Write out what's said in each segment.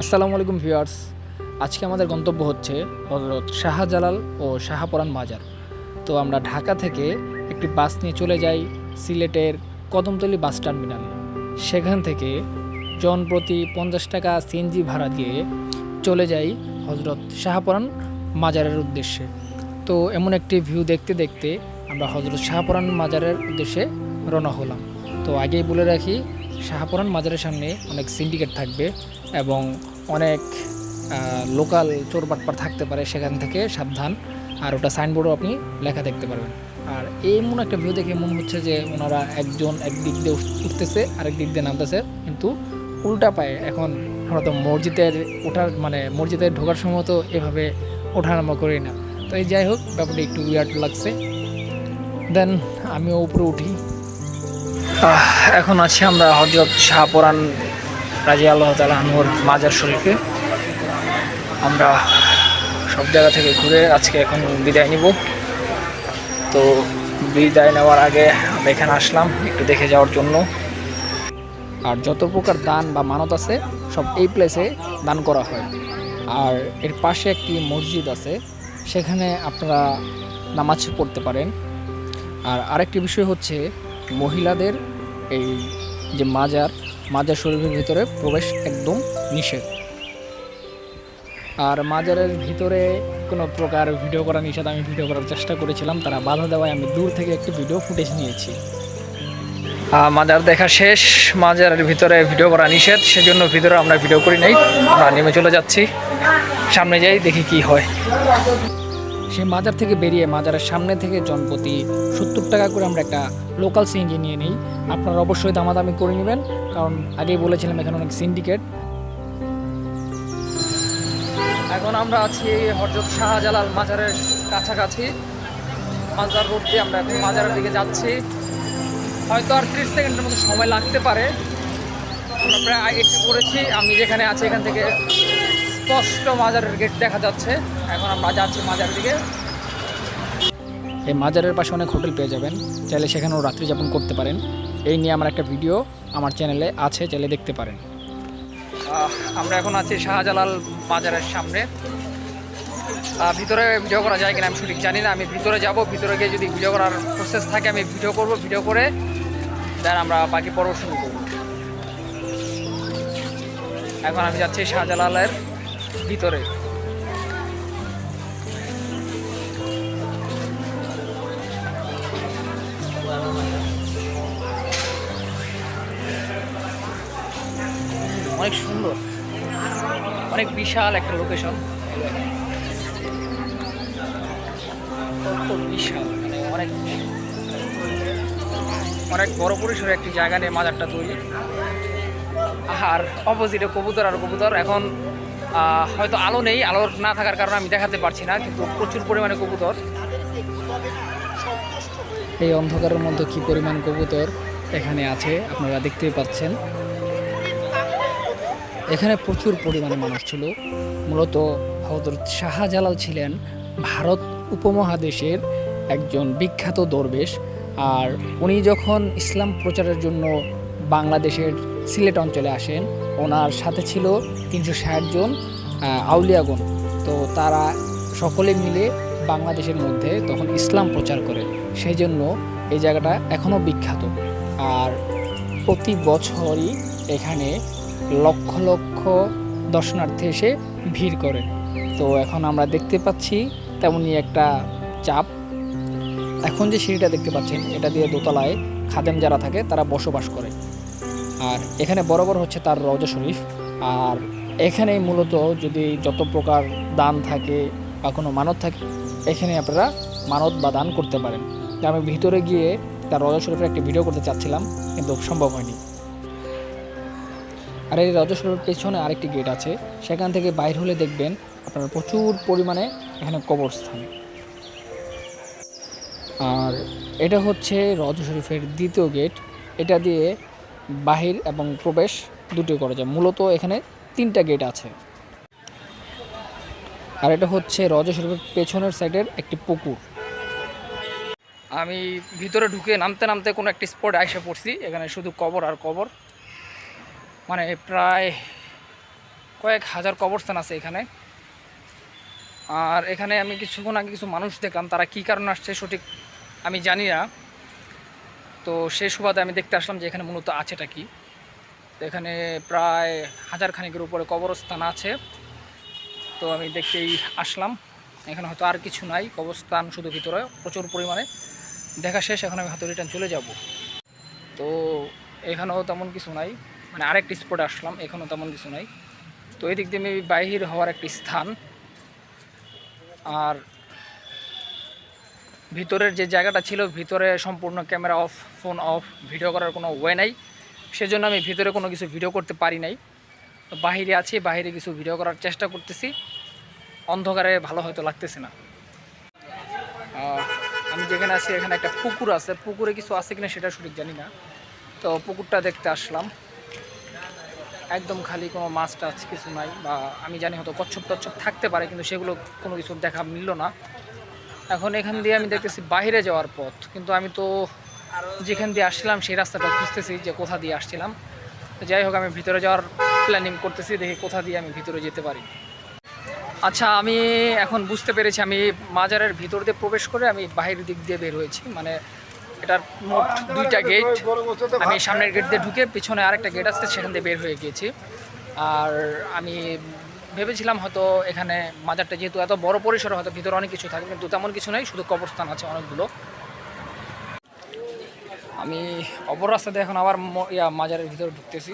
আসসালামু আলাইকুম ভিউয়ার্স। আজকে আমাদের গন্তব্য হচ্ছে হযরত শাহজালাল ও শাহপরান মাজার। তো আমরা ঢাকা থেকে একটি বাস নিয়ে চলে যাই সিলেটের কদমতলী বাস টার্মিনালে। সেখান থেকে জনপ্রতি 50 টাকা সিএনজি ভাড়া দিয়ে চলে যাই হযরত শাহপরান মাজারের উদ্দেশ্যে। তো এমন একটি ভিউ দেখতে দেখতে আমরা হযরত শাহপরান মাজারের উদ্দেশ্যে রওনা হলাম। তো আগেই বলে রাখি, শাহপরান মাজারের সামনে অনেক সিন্ডিকেট থাকবে এবং অনেক লোকাল চোরবাটপার থাকতে পারে, সেখান থেকে সাবধান। আর ওটা সাইনবোর্ডও আপনি লেখা দেখতে পারবেন। আর এমন একটা ভিউ দেখে মনে হচ্ছে যে ওনারা একজন একদিক দিয়ে উঠতেছে আরেক দিক দিয়ে নামতেছে, কিন্তু উল্টা পায়ে। এখন আমরা তো মসজিদের মসজিদে ঢোকার সময় তো এভাবে ওঠানামা করি না। তো এই যাই হোক, ব্যাপারটা একটু উইয়ার্ড লাগছে। দেন আমিও উপরে উঠি। এখন আছি আমরা হযরত শাহপরান রাদিয়াল্লাহু তাআলা আনহুর মাজার শরীফে। আমরা সব জায়গা থেকে ঘুরে আজকে এখন বিদায় নিব। তো বিদায় নেওয়ার আগে আমরা এখানে আসলাম একটু দেখে যাওয়ার জন্য। আর যত প্রকার দান বা মানত আছে সব এই প্লেসে দান করা হয়। আর এর পাশে একটি মসজিদ আছে, সেখানে আপনারা নামাজ পড়তে পারেন। আর আরেকটি বিষয় হচ্ছে, মহিলাদের এই যে মাজার শরীফের ভিতরে প্রবেশ একদম নিষেধ। আর মাজারের ভিতরে কোনো প্রকার ভিডিও করা নিষেধ। আমি ভিডিও করার চেষ্টা করেছিলাম, তারা বাধা দেওয়ায় আমি দূর থেকে একটি ভিডিও ফুটেজ নিয়েছি। মাজার দেখা শেষ, মাজারের ভিতরে ভিডিও করা নিষেধ, সেজন্য ভিতরে আমরা ভিডিও করি নাই। আমরা নেমে চলে যাচ্ছি, সামনে যাই দেখি কি হয়। সেই মাজার থেকে বেরিয়ে মাজারের সামনে থেকে জনপ্রতি 70 টাকা করে আমরা একটা লোকাল সিএনজি নিয়ে নিই। আপনারা অবশ্যই দামাদামি করে নেবেন, কারণ আগেই বলেছিলাম এখানে অনেক সিন্ডিকেট। এখন আমরা আছি হযরত শাহজালাল মাজারের কাছাকাছি। মাজার রোড দিয়ে আমরা এখন মাজারের দিকে যাচ্ছি। হয়তো আর 30 সেকেন্ডের মতো সময় লাগতে পারে। আমরা প্রায় আগে এসে পড়েছি। আমি যেখানে আছি এখান থেকে স্পষ্ট মাজারের গেট দেখা যাচ্ছে। এখন আমরা যাচ্ছি মাজারের দিকে। এই মাজারের পাশে অনেক হোটেল পেয়ে যাবেন, চাইলে সেখানেও রাত্রি যাপন করতে পারেন। এই নিয়ে আমার একটা ভিডিও আমার চ্যানেলে আছে, চাইলে দেখতে পারেন। আমরা এখন আছি শাহজালাল মাজারের সামনে। ভিতরে ভিডিও করা যায় কিনা আমি সঠিক জানি না। আমি ভিতরে যাব, ভিতরে গিয়ে যদি ভিডিও করার প্রসেস থাকে আমি ভিডিও করব, ভিডিও করে দেন আমরা বাকি পর্ব শুরু করব। এখন আমি যাচ্ছি শাহজালালের ভিতরে। অনেক সুন্দর, অনেক বিশাল একটা লোকেশন। বিশাল, মানে অনেক অনেক বড় পরিসরে একটি জায়গা নিয়ে মাজারটা তৈরি। আর অপোজিটে কবুতর আর কবুতর। এখন হয়তো আলো নেই, আলো না থাকার কারণে আমি দেখাতে পারছি না, কিন্তু প্রচুর পরিমাণে কবুতর। এই অন্ধকারের মধ্যে কি পরিমাণ কবুতর এখানে আছে আপনারা দেখতেই পাচ্ছেন। এখানে প্রচুর পরিমাণে মানুষ ছিল। মূলত হযরত শাহজালাল ছিলেন ভারত উপমহাদেশের একজন বিখ্যাত দরবেশ। আর উনি যখন ইসলাম প্রচারের জন্য বাংলাদেশের সিলেট অঞ্চলে আসেন, ওনার সাথে ছিল 360 জন আউলিয়াগণ। তো তারা সকলে মিলে বাংলাদেশের মধ্যে তখন ইসলাম প্রচার করে, সেই জন্য এই জায়গাটা এখনও বিখ্যাত। আর প্রতি বছরই এখানে লক্ষ লক্ষ দর্শনার্থী এসে ভিড় করে। তো এখন আমরা দেখতে পাচ্ছি তেমনই একটা চাপ। এখন যে সিঁড়িটা দেখতে পাচ্ছেন, এটা দিয়ে দোতলায় খাদেম যারা থাকে তারা বসবাস করে। আর এখানে বরাবর হচ্ছে তার রওজা শরীফ। আর এখানে মূলত যদি যত প্রকার দান থাকে বা কোনো মানত থাকে, এখানে আপনারা মানত বা দান করতে পারেন। আমি ভিতরে গিয়ে তার রওজা শরীফের একটি ভিডিও করতে চাচ্ছিলাম, কিন্তু সম্ভব হয়নি। আর এই রওজা শরীফের পেছনে আরেকটি গেট আছে, সেখান থেকে বাইর হলে দেখবেন আপনারা প্রচুর পরিমাণে এখানে কবরস্থান। আর এটা হচ্ছে রওজা শরীফের দ্বিতীয় গেট। এটা দিয়ে বাহির এবং প্রবেশ দুটোই করা যায়। মূলত এখানে 3টা গেট আছে। আর এটা হচ্ছে রওজা শরীফের পেছনের সাইডের একটি পুকুর। আমি ভিতরে ঢুকে নামতে নামতে কোনো একটি স্পটে এসে পড়ছি। এখানে শুধু কবর আর কবর, মানে প্রায় কয়েক হাজার কবরস্থান আছে এখানে। আর এখানে আমি কিছুক্ষণ আগে কিছু মানুষ দেখলাম, তারা কী কারণে আসছে সঠিক আমি জানি না। তো সেই সুবাদে আমি দেখতে আসলাম যে এখানে মূলত আছেটা কি। তো এখানে প্রায় 1000 খানেকের উপরে কবরস্থান আছে। তো আমি দেখতেই আসলাম। এখানে হয়তো আর কিছু নাই, কবরস্থান শুধু ভিতরে প্রচুর পরিমাণে। দেখা শেষ, এখন আমি হয়তো রিটার্ন চলে যাব। তো এখানেও তেমন কিছু নাই, মানে আরেকটি স্পটে আসলাম, এখানেও তেমন কিছু নাই। তো এই দিক দিয়ে মেবি বাহির হওয়ার একটি স্থান। আর ভিতরের যে জায়গাটা ছিল, ভিতরে সম্পূর্ণ camera off, phone off, video করার কোনো ওয়ে নাই। সেজন্য আমি ভিতরে কোনো কিছু ভিডিও করতে পারি নাই। তো বাহিরে আছি, বাহিরে কিছু ভিডিও করার চেষ্টা করতেছি। অন্ধকারে ভালো হয়তো লাগতেছে না। আমি যেখানে আছি এখানে একটা পুকুর আছে, পুকুরে কিছু আছে কিনা সেটা সঠিক জানি না। তো পুকুরটা দেখতে আসলাম, একদম খালি, কোনো মাছ টাছ কিছু নাই। বা আমি জানি হয়তো কচ্ছপ টচ্ছপ থাকতে পারে, কিন্তু সেগুলো কোনো কিছু দেখা মিলল না। এখন এখান দিয়ে আমি দেখতেছি বাইরে যাওয়ার পথ, কিন্তু আমি তো যেখান দিয়ে আসছিলাম সেই রাস্তাটা খুঁজতেছি যে কোথা দিয়ে আসছিলাম। যাই হোক, আমি ভিতরে যাওয়ার প্ল্যানিং করতেছি, দেখি কোথা দিয়ে আমি ভিতরে যেতে পারি। আচ্ছা, আমি এখন বুঝতে পেরেছি, আমি মাজারের ভিতর দিয়ে প্রবেশ করে আমি বাহিরের দিক দিয়ে বের হয়েছি। মানে এটার মোট 2টা গেট। আমি সামনের গেট দিয়ে ঢুকে পিছনে আরেকটা গেট আছে, সেখান দিয়ে বের হয়ে গিয়েছি। আর আমি ভেবেছিলাম হয়তো এখানে মাজারটা যেহেতু এত বড় পরিসরে হয়তো ভিতরে অনেক কিছু থাকে, কিন্তু তেমন কিছু নেই, শুধু কবরস্থান আছে অনেকগুলো। আমি অপর রাস্তা দিয়ে এখন আবার মাজারের ভিতরে ঢুকতেছি।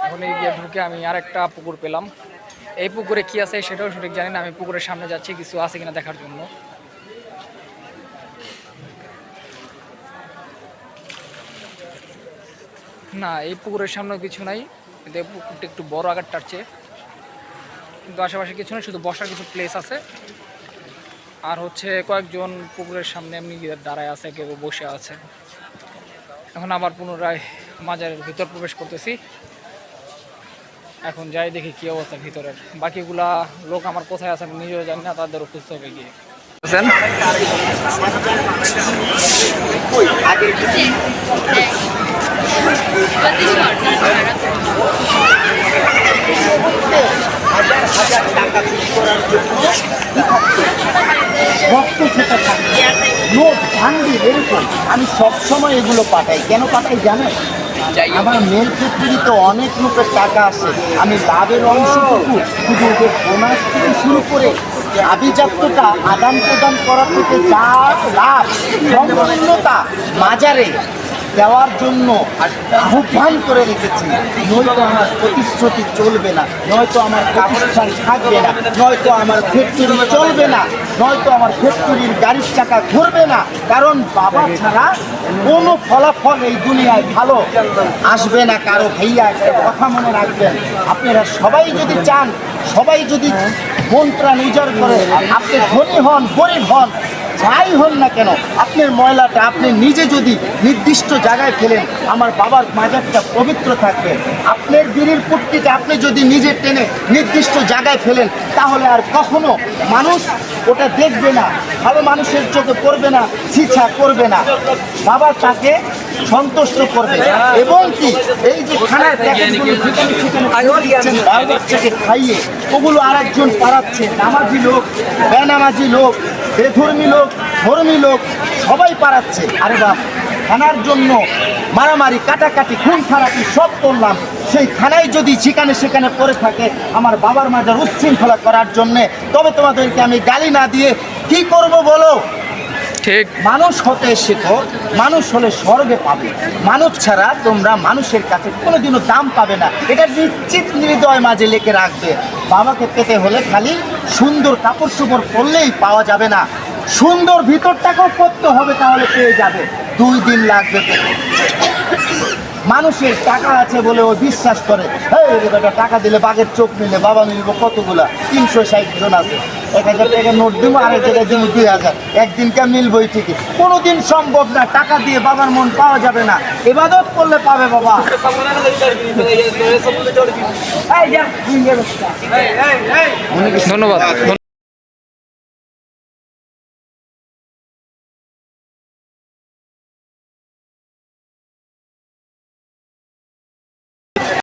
এখন এই গিয়ে ঢুকে আমি আরেকটা পুকুর পেলাম। এই পুকুরে কি আছে সেটাও সঠিক জানি না। আমি পুকুরের সামনে যাচ্ছি কিছু আছে কিনা দেখার জন্য। না, এই পুকুরের সামনে কিছু নাই, কিন্তু এই পুকুরটা একটু বড় আকার টাটছে। কিন্তু আশেপাশে কিছু নেই, শুধু বসার কিছু প্লেস আছে। আর হচ্ছে কয়েকজন পুকুরের সামনে এমনি দাঁড়ায় আছে, কেউ বসে আছে। এখন আবার পুনরায় মাজারের ভিতর প্রবেশ করতেছি। এখন যাই দেখি কি অবস্থা ভিতরের। বাকিগুলা লোক আমার কোথায় আছে আমি নিজেও জানি না, তাদেরও খুঁজতে হবে গিয়ে। আমি সবসময় এগুলো পাঠাই। কেন পাঠাই জানেন? আমার মেল ফ্যাক্টরিতে অনেক লোকের টাকা আসে, আমি লাভের অংশটুকু শুধু ওদের বোনাস থেকে শুরু করে আভিজাত্যটা আদান প্রদান করা থেকে যা লাভ সম্পূর্ণতা মাজারে দেওয়ার জন্য আহ্বান করে রেখেছি। নয়তো আমার প্রতিশ্রুতি চলবে না, নয়তো আমার প্রতিষ্ঠান থাকবে না, নয়তো আমার ফ্যাক্টরি চলবে না, নয়তো আমার ফ্যাক্টরির গাড়ির চাকা ঘুরবে না। কারণ বাবা ছাড়া কোনো ফলাফল এই দুনিয়ায় ভালো আসবে না কারো। ভাইয়া, একটা কথা মনে রাখবেন, আপনারা সবাই যদি চান, সবাই যদি মন প্রাণ উজাড় করে, আপনি ধনী হন গরিব হন যাই হন না কেন, আপনার ময়লাটা আপনি নিজে যদি নির্দিষ্ট জায়গায় ফেলেন, আমার বাবার মাজারটা পবিত্র থাকবে। আপনার বিড়ির পুট্টিটা আপনি যদি নিজে টেনে নির্দিষ্ট জায়গায় ফেলেন, তাহলে আর কখনো মানুষ ওটা দেখবে না, ভালো মানুষের চোখে পড়বে না, ছিছা করবে না, বাবা তাকে সন্তুষ্ট করবে। এবং কি এই যে খানার প্যাকেটগুলো দিচ্ছেন বাল বাচ্চাকে খাইয়ে, ওগুলো আর একজন পাড়াচ্ছে, নামাজি লোক, বেনামাজি লোক, বেধর্মী লোক, ধর্মী লোক, সবাই পাড়াচ্ছে। আরে বাপ, খানার জন্য মারামারি, কাটাকাটি, খুন খারাপি সব করলাম, সেই খানায় যদি যেখানে সেখানে পড়ে থাকে আমার বাবার মাজার উচ্ছৃঙ্খলা করার জন্যে, তবে তোমাদেরকে আমি গালি না দিয়ে কি করব বলো? ঠিক। মানুষ হতে শেখো, মানুষ হলে স্বর্গে পাবে। মানুষ ছাড়া তোমরা মানুষের কাছে কোনোদিনও দাম পাবে না, এটা নিশ্চিত হৃদয় মাঝে লেখে রাখবে। বাবাকে পেতে হলে খালি সুন্দর কাপড় চোপড় পরলেই পাওয়া যাবে না, সুন্দর ভিতরটাকেও করতে হবে, তাহলে পেয়ে যাবে। 2 দিন লাগবে পেতে। মানুষের টাকা আছে বলে ও বিশ্বাস করে, টাকা দিলে বাঘের চোখ নিলে বাবা মিলবো কতগুলা, 360 জন আছে, 1000 টাকা নোট দিব, আরেক জায়গায় দিব 2000, একদিনকে মিলবই ঠিকই। কোনোদিন সম্ভব না, টাকা দিয়ে বাবার মন পাওয়া যাবে না, ইবাদত করলে পাবে বাবা। ধন্যবাদ।